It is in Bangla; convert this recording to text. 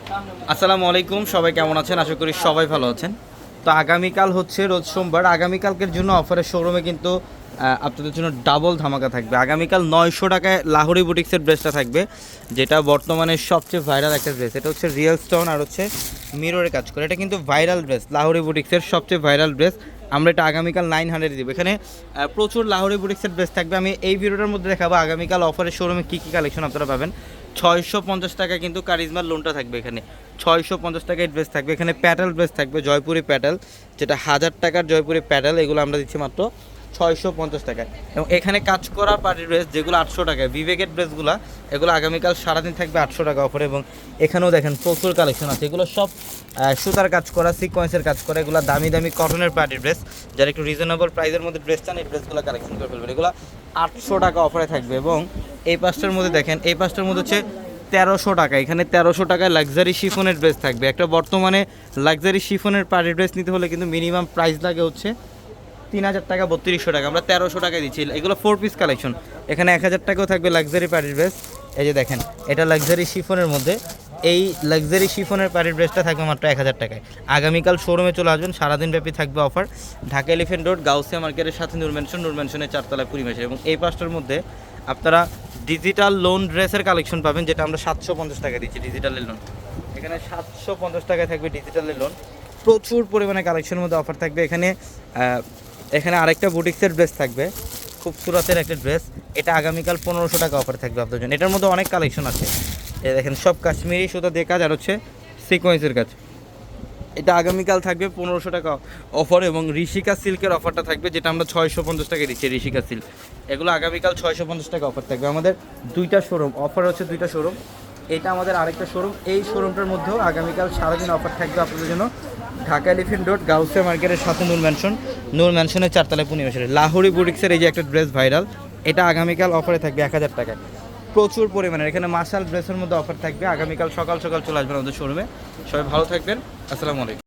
আসসালামু আলাইকুম, সবাই কেমন আছেন? আশা করি সবাই ভালো আছেন। তো আগামীকাল হচ্ছে রোজ সোমবার। আগামীকালকের জন্য অফারের শোরুমে কিন্তু আপনাদের জন্য ডাবল ধামাকা থাকবে। আগামীকাল 900 টাকায় লাহোরি বুটিক্সের ড্রেসটা থাকবে, যেটা বর্তমানে সবচেয়ে ভাইরাল একটা ড্রেস। এটা হচ্ছে রিয়েল স্টোন আর হচ্ছে মিররে কাজ করে। এটা কিন্তু ভাইরাল ড্রেস, লাহোরি বুটিক্সের সবচেয়ে ভাইরাল ড্রেস। আমরা এটা আগামীকাল 900 দিব। এখানে প্রচুর লাহোরি বুটিক্সের ড্রেস থাকবে। আমি এই ভিডিওটার মধ্যে দেখাবো আগামীকাল অফারের শোরুমে কী কী কালেকশন আপনারা পাবেন। 650 টাকা কিন্তু কারিজমার লোনটা থাকবে এখানে। 650 টাকায় ড্রেস থাকবে। এখানে প্যাটেল ড্রেস থাকবে, জয়পুরি প্যাটেল, যেটা 1000 টাকার জয়পুরি প্যাটেল। এগুলো আমরা দিচ্ছি মাত্র 650 টাকায়। এবং এখানে কাজ করা পার্টি ড্রেস যেগুলো 800 টাকায়, বিবেকের ড্রেসগুলো, এগুলো আগামীকাল সারাদিন থাকবে 800 টাকা অফারে। এবং এখানেও দেখেন প্রচুর কালেকশন আছে। এগুলো সব সুতার কাজ করা, সিকোয়েন্সের কাজ করা। এগুলো দামি দামি কটনের পার্টি ড্রেস। যারা একটু রিজনেবল প্রাইসের মধ্যে ড্রেস চান, এই ড্রেসগুলো কালেকশন করে ফেলবেন। এগুলো 800 টাকা অফারে থাকবে। এবং এই পাঁচটার মধ্যে দেখেন, এই পাঁচটার মধ্যে হচ্ছে 1300 টাকা। এখানে 1300 টাকায় লাক্সারি শিফনের ড্রেস থাকবে। একটা বর্তমানে লাক্সারি শিফনের পার্টি ড্রেস নিতে হলে কিন্তু মিনিমাম প্রাইস লাগে হচ্ছে 3000 টাকা, 3200 টাকা। আমরা 1300 টাকায় দিচ্ছি। এগুলো 4 পিস কালেকশন। এখানে 1000 টাকাও থাকবে লাক্সারি পার্টি ড্রেস। এই যে দেখেন, এটা লাক্সারি শিফনের মধ্যে। এই লাক্সারি শিফনের পার্টি ড্রেসটা থাকবে মাত্র 1000 টাকায়। আগামীকাল শোরুমে চলে আসবেন, সারাদিন ব্যাপী থাকবে offer. Dhaka elephant road, Gausia মার্কেটের সাথে নূর ম্যানশনের 4তলায় পরিবেশে। এবং এই পাঁচটার মধ্যে আপনারা ডিজিটাল লোন ড্রেসের কালেকশন পাবেন, যেটা আমরা 750 টাকা দিচ্ছি ডিজিটালের লোন। এখানে 750 টাকায় থাকবে ডিজিটালের লোন। প্রচুর পরিমাণে কালেকশনের মধ্যে অফার থাকবে। এখানে আরেকটা বুটিক্সের ড্রেস থাকবে, খুব সুরাতের একটা ড্রেস। এটা আগামীকাল 1500 টাকা অফার থাকবে আপনাদের জন্য। এটার মধ্যে অনেক কালেকশন আছে। এই দেখেন, সব কাশ্মীরি সুতা দিয়ে কাজ আর হচ্ছে সিকোয়েন্সের কাজ। এটা আগামীকাল থাকবে 1500 টাকা অফার। এবং ঋষিকা সিল্কের অফারটা থাকবে, যেটা আমরা 650 টাকা দিচ্ছি ঋষিকা সিল্ক। এগুলো আগামীকাল 650 টাকা অফার থাকবে। আমাদের দুইটা শোরুম অফার হচ্ছে, দুইটা শোরুম। এটা আমাদের আরেকটা শোরুম। এই শোরুমটার মধ্যেও আগামীকাল সারাদিন অফার থাকবে আপনাদের জন্য। ঢাকা এলিফেন্ট রোড, গাউসিয়া মার্কেটের সাথে নূর ম্যানশনের 4তলায় পরিবেশে। লাহোরি বুটিক্সের এই যে একটা ড্রেস ভাইরাল, এটা আগামীকাল অফারে থাকবে 1000 টাকায়। প্রচুর পরিমাণে এখানে মার্শাল ড্রেসের মধ্যে অফার থাকবে। আগামীকাল সকাল সকাল চলে আসবেন আমাদের শোরুমে। সবাই ভালো থাকবেন। আসসালামু আলাইকুম।